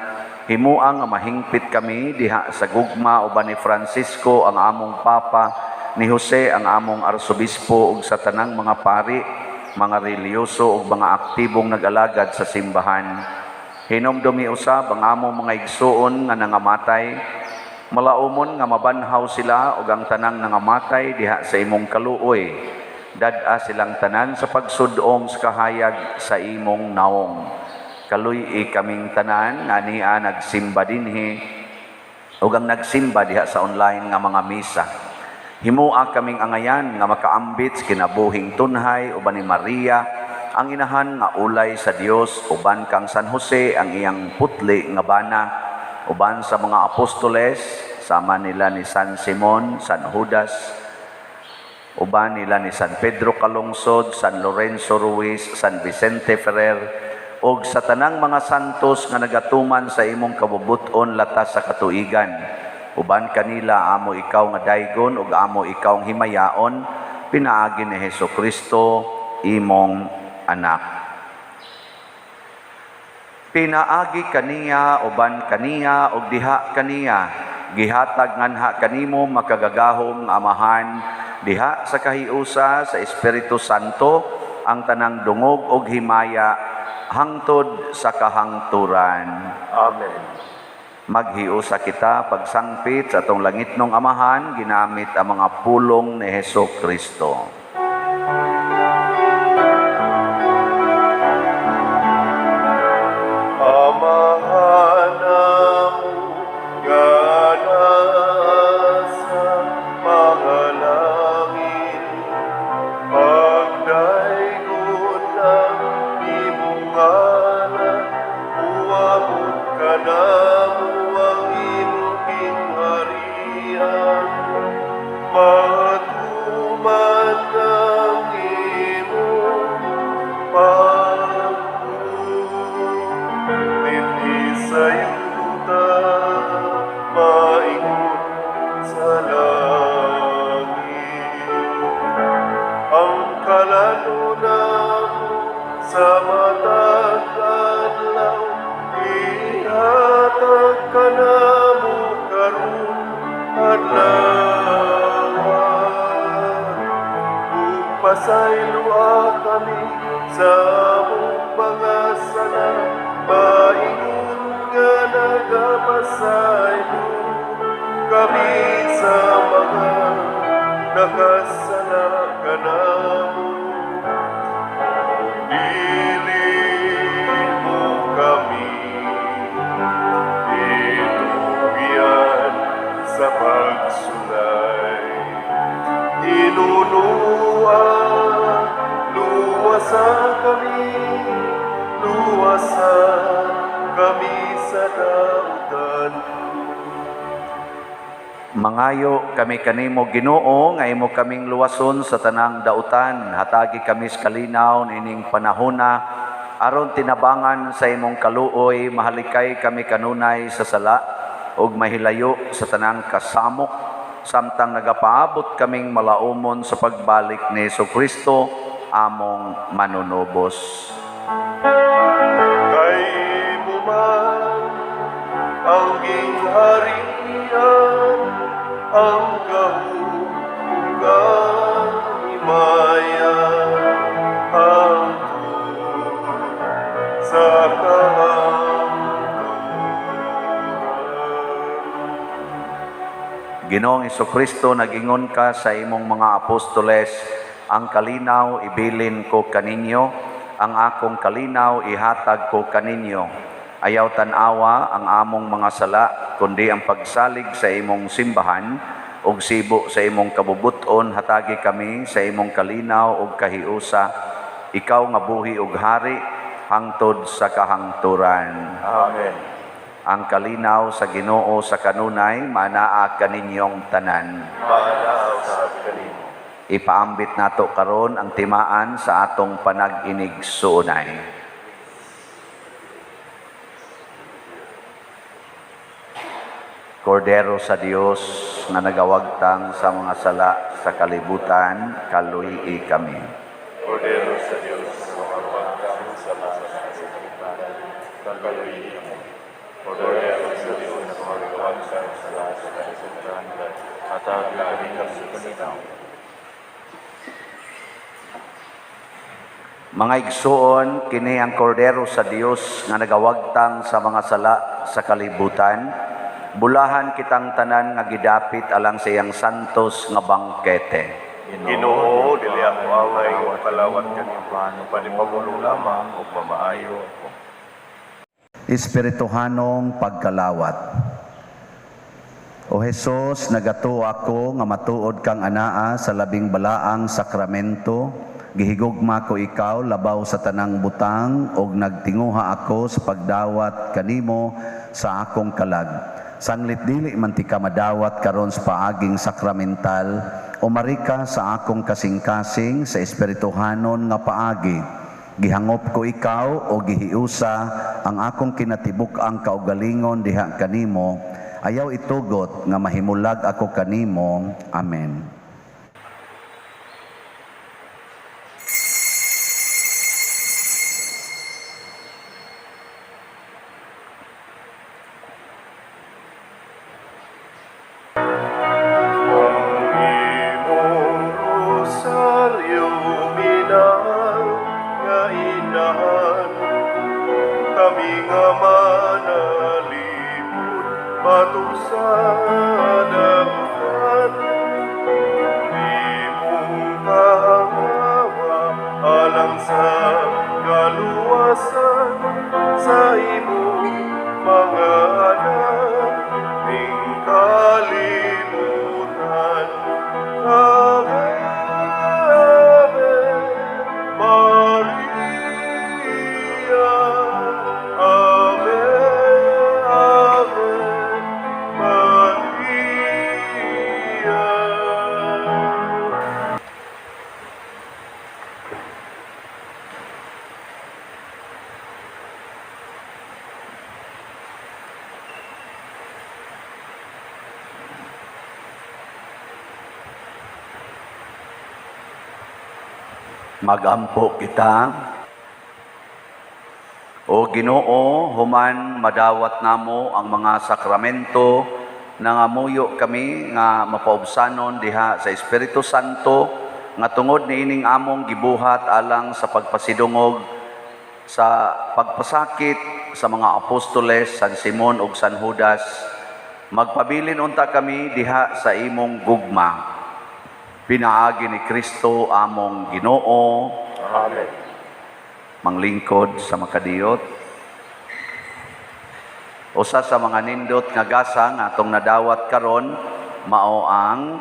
Himuang nga mahingpit kami diha sa gugma uban ni Francisco ang among Papa, ni Jose ang among Arsobispo ug sa tanang mga pari, mga reliyoso ug mga aktibong nag-alagad sa simbahan. Hinumdumi usab ang among mga igsoon nga nangamatay. Malaumon nga mabanhaw sila ug ang tanang nangamatay diha sa imong kaluoy. Dad-a silang tanan sa pagsudong sa kahayag sa imong naong. Kaluy kaming tanan nga niya nagsimba dinhi ug ang nagsimba diha sa online nga mga misa. Himua kaming angayan nga makaambit sa kinabuhing tunhay uban ni Maria, ang inahan nga ulay sa Dios, uban kang San Jose ang iyang putli nga bana, uban sa mga apostoles, sama nila ni San Simon, San Judas, uban nila ni San Pedro Calungsod, San Lorenzo Ruiz, San Vicente Ferrer, ug sa tanang mga santos nga nagatuman sa imong kabubuton latas sa katuigan. Uban kanila amo ikaw nga daygon ug amo ikaw nga himayaon, pinaagi ni Hesukristo imong anak. Pinaagi kaniya uban kaniya ug diha kaniya, gihatag nganha kanimo makagagahom nga amahan, diha sa kahiusa sa Espiritu Santo ang tanang dungog ug himaya hangtod sa kahangturan. Amen. Maghiusa kita pagsangpit sa atong langitnong amahan ginamit ang mga pulong ni Hesukristo. Pasaylua kami sa among mga sala, maingon nga nagapasaylo kami sa mga nakasala kanamo. Dili mo kami itugyan sa pagsulay, luwasa kami sa dautan. Mangayo kami kanimo Ginoo nga imo kaming luwason sa tanang dautan, hatagi kami sa kalinaw nining panahona aron tinabangan sa imong kaluoy, mahalikay kami kanunay sa sala ug mahilayo sa tanang kasamok, samtang nagapaabot kaming malaumon sa pagbalik ni Hesukristo among manunubos. Kay mo man ang gingharian, ang kahugan himaya hangtod sa kahangturan. Ginoong Hesukristo, nag-ingon ka sa imong mga apostoles, ang kalinaw ibilin ko kaninyo, ang akong kalinaw ihatag ko kaninyo. Ayaw tanawa ang among mga sala, kundi ang pagsalig sa imong simbahan, ug sibo sa imong kabubuton, hatagi kami sa imong kalinaw ug kahiusa. Ikaw nga buhi ug hari, hangtod sa kahangturan. Amen. Ang kalinaw sa Ginoo sa kanunay, manaa kaninyong tanan. Maanaw sa kanimo. Ipaambit nato karon ang timaan sa atong panag-inig suunay. Kordero sa Dios na nagawagtang sa mga sala sa kalibutan, kaluy kami. Kordero sa Diyos, makapagkang sa mga kalibutan, kaluy kami. Kordero sa Diyos, makapagkang sa mga kalibutan, hatagi kami sa kalinaw. Mga igsoon, kini ang kordero sa Dios nga nagawagtang sa mga sala sa kalibutan. Bulahan kitang tanan nga gidapit alang sa iyang santos nga bangkete. Ginoo, dili ako angay nga kalawat kanimo, panipamulong lamang o mamaayo ako. Espirituhanong pagkalawat. O Jesus, nagato ako nga matuod kang anaa sa labing balaang sakramento, gihigugma ko ikaw labaw sa tanang butang ug nagtinguha ako sa pagdawat kanimo sa akong kalag. Sanglit dili man ti ka madawat karon sa paaging sakramental, umarika sa akong kasing-kasing sa espirituhanon nga paagi. Gihangop ko ikaw o gihiusa ang akong kinatibuk-ang kaugalingon diha kanimo. Ayaw itugot nga mahimulag ako kanimo. Amen. Imong rosaryo minang nga inahan, kami nga manalipod batok sa damuhan. Imong kahangawa alang sa kaluwasan sa imong mga anak ning kalimutan. Ave, Ave Maria, Ave, Ave Maria. Magampo kita. O Ginoo, human madawat namo ang mga sakramento, nangamuyo kami nga mapaubsanon diha sa Espiritu Santo, nga tungod niining among gibuhat alang sa pagpasidungog sa pagpasakit sa mga apostoles, San Simon ug San Judas. Magpabilin unta kami diha sa imong gugma. Pinaagi ni Kristo among Ginoo. Amen. Manglingkod sa makadiyot. Usa sa mga nindot nga gasa nga atong nadawat karon mao ang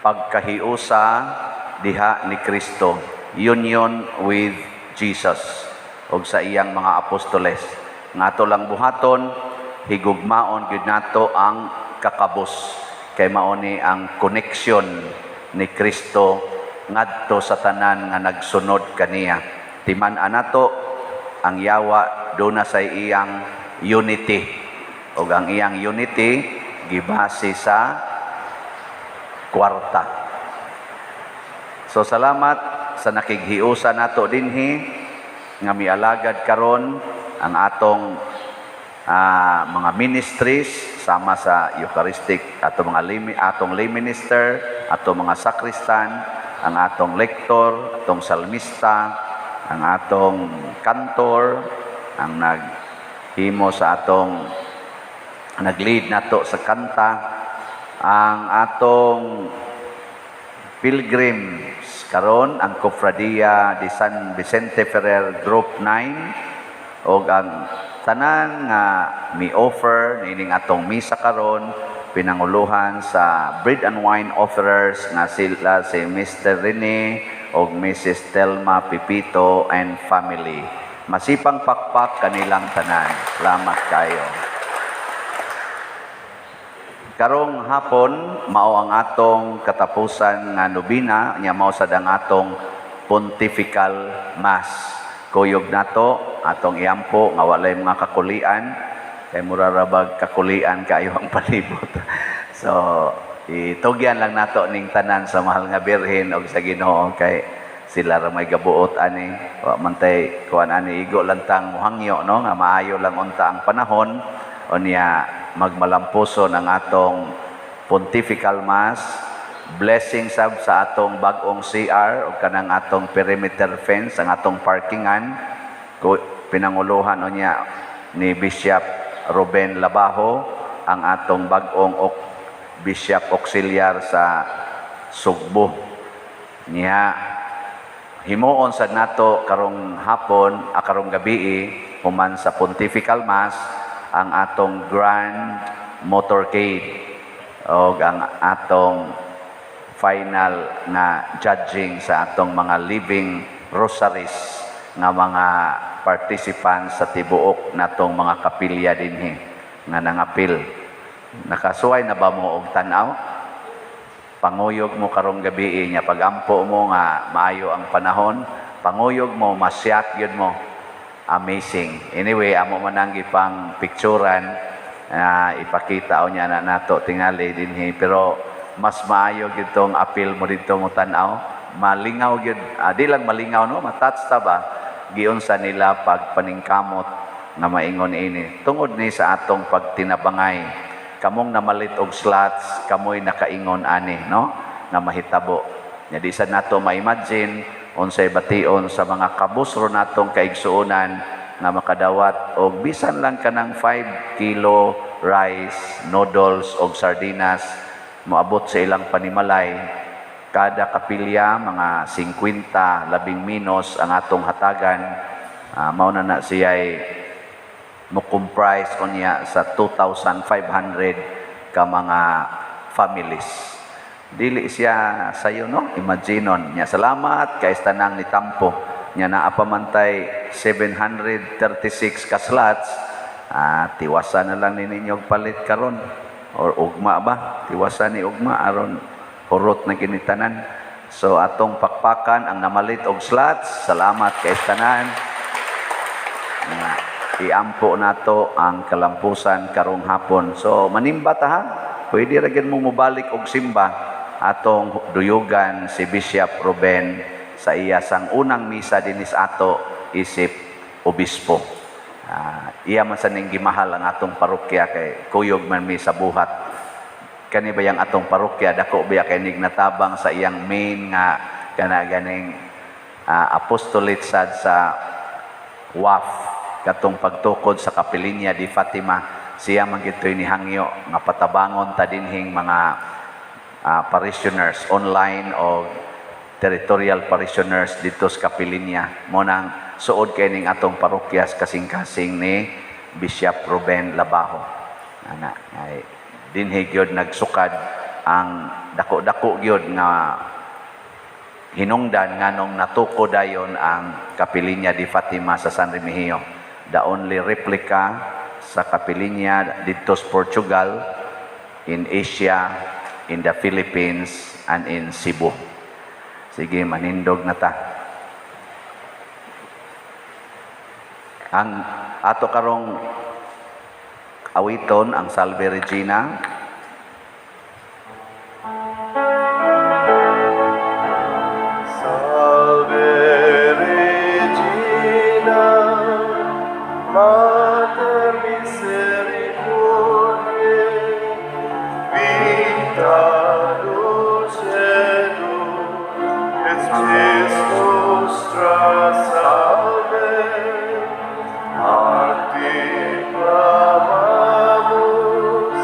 pagkahiusa diha ni Kristo, union with Jesus ug sa iyang mga apostoles. Nga ato lang buhaton, higugmaon gyud nato ang kakabos, kay mao ni ang connection ni Kristo ngadto sa tanan nga nagsunod kaniya. Timan-an nato ang yawa duna sa iyang unity, ug ang iyang unity gibase sa kwarta. So salamat sa nakighiusa nato dinhi nga mialagad karon ang atong mga ministries sama sa Eucharistic, atong lay minister, atong mga sakristan, ang atong lektor, atong salmista, ang atong kantor, ang naghimo sa atong naglead nato sa kanta, ang atong pilgrims karon, ang Cofradia de San Vicente Ferrer Group 9, o ang tanan nga mi-offer nining atong misa karon, pinanguluhan sa bread and wine offerers nga sila si Mr. Rene o Mrs. Telma Pipito and family. Masipang pakpak kanilang tanan. Salamat kayo. Karong hapon mao ang atong katapusan nga nobina, nya mao sad ang atong pontifical mass. Kuyog nato atong iampo nga walay mga kakulian, kay murarabag kakulian kayo ang palibot. So itugyan lang nato ning tanan sa mahal nga birhen og sa Ginoo, kay sila ra may gabuot ani, wa man tay kuan ani igo lang tang muhangyo no, nga maayo lang unta ang panahon unya magmalampuson ang atong pontifical mass. Blessing sab sa atong bag-ong CR o kanang atong perimeter fence, ang atong parkingan. Pinanguluhan niya ni Bishop Ruben Labajo, ang atong bag-ong Bishop Auxiliar sa Sugbo. Niya himuon sad nato karong hapon, karong gabi human sa Pontifical Mass ang atong Grand Motorcade o ang atong final nga judging sa atong mga living rosaries nga mga participants sa tibuok natong mga kapilya dinhi nga nangapil. Nakasuway na ba mo og tan-aw? Panguyog mo karong gabi niya pagampo mo nga maayo ang panahon, panguyog mo masyak yun mo. Amazing. Anyway, amo mananggi pang picturean ipakita o niya na nato tingali dinhi, pero mas maayo gyud tong appeal mo dito mo tan-aw. Malingaw gyud, di lang malingaw no, matouch ta ba giunsa nila pag paningkamot nga maingon ini tungod ni sa atong pagtinabangay. Kamong namalit og slots, kamoy nakaingon ani no nga mahitabo. Nya di sad nato ma-imagine unsay bation sa mga kabusro natong kaigsuonan nga makadawat og bisan lang kanang 5 kilo rice, noodles og sardinas moabot sa ilang panimalay. Kada kapilya mga 50 labing minos ang atong hatagan. Mao na siya'y mo comprise ko niya sa 2,500 ka mga families. Dili siya sayo no, imaginon niya. Salamat kay tanang ni Tampo niya na apamantay 736 ka slots. Tiwasan na lang ni ninyo palit karon or ugma ba, tiwasan ni ugma aron hurot na kinitanan. So atong pakpakan ang namalit og slots. Salamat kay tanan. Iampo nato ang kalampusan karong hapon. So manimba ta ha. Pwede ra gyud mo mobalik og simba atong duyugan si Bishop Ruben sa iya sang unang misa dinis ato isip obispo. Iya man sa ning gimahal ang atong parokya kay kuyog man mi sa buhat. Kani ba yang atong parokya dako ba kay nig natabang sa iyang main nga kana ganing apostolate sad sa WAF katong pagtukod sa Kapilinya di Fatima. Siya man gitoy ni hangyo nga patabangon ta dinhing mga parishioners online o territorial parishioners dito sa Kapilinya. Mo nang suod kay ning atong parokyas kasing-kasing ni Bishop Ruben Labajo. Ay dinhi gyud nagsukad ang dako-dako gyud nga hinungdan nganong natuko dayon ang Kapilinya di Fatima sa San Remigio. The only replica sa Kapilinya dito sa Portugal, in Asia, in the Philippines, and in Cebu. Sige, manindog na ta. Ang ato karong awiton, ang Salve Regina. Mater misericordiae, vita dulcedo, et spes nostra salve, a te clamamus,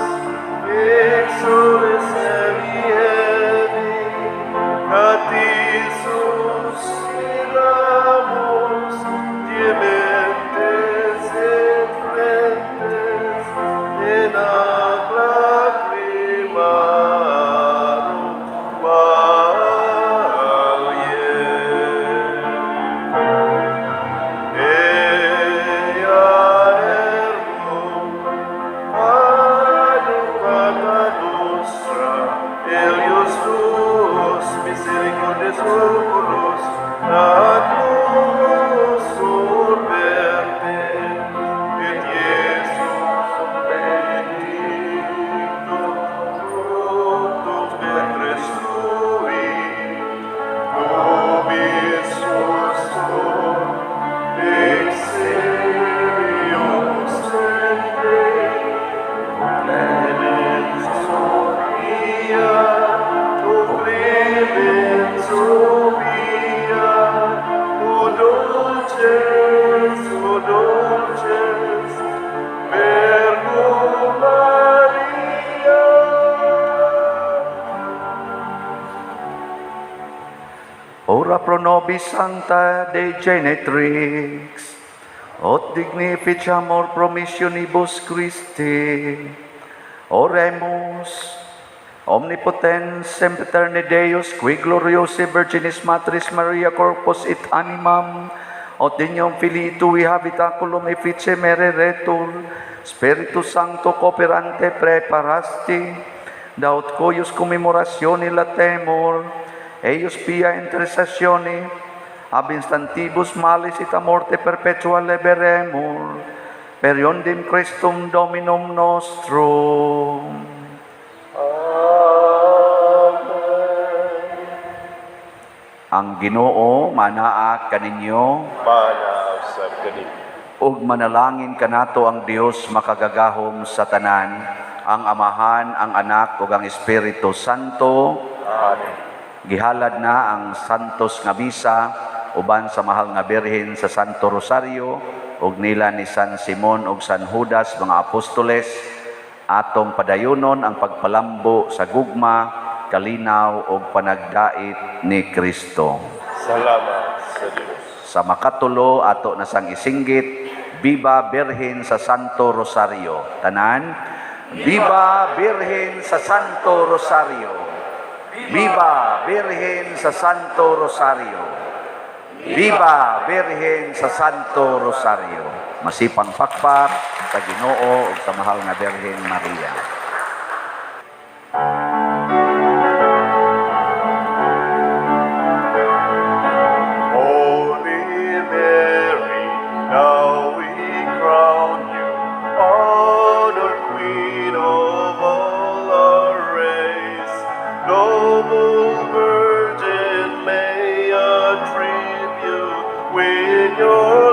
ora pro nobis sancta Dei Genetrix, ut dignificiamur promissionibus Christi, oremus. Omnipotens sempiterne Deus, qui gloriosi Virginis Matris Maria corpus et animam, ut dignum Filii Tui habitaculum effice mereretur, Spiritus Sancto cooperante preparasti, daut cuius commemoratione latemur, eius pia intercessione, ab instantibus malis et a morte perpetua liberemur, per iondim Christum Dominum nostrum. Ang Ginoo manaa kaninyo Manausab kanin. ug manalangin kanato ang Dios makagagahom sa tanan, ang Amahan, ang Anak ug ang Espiritu Santo. Amen. Gihalad na ang santos nga misa uban sa mahal nga birhen sa Santo Rosario ug nila ni San Simon ug San Judas mga apostoles, atong padayunon ang pagpalambo sa gugma, kalinaw ug panagdait ni Kristo. Salamat sa Diyos. Sa makatulo ato na sang isinggit, Viva Birhen sa Santo Rosario. Tanan, Viva Birhen sa Santo Rosario. Viva Birhen sa Santo Rosario. Viva Birhen sa Santo Rosario. Masipang pakpak sa Ginoo ug sa mahal nga Birhen Maria. Holy Mary, now we crown you, honor Queen of all our race. Noble Virgin, may attribute with your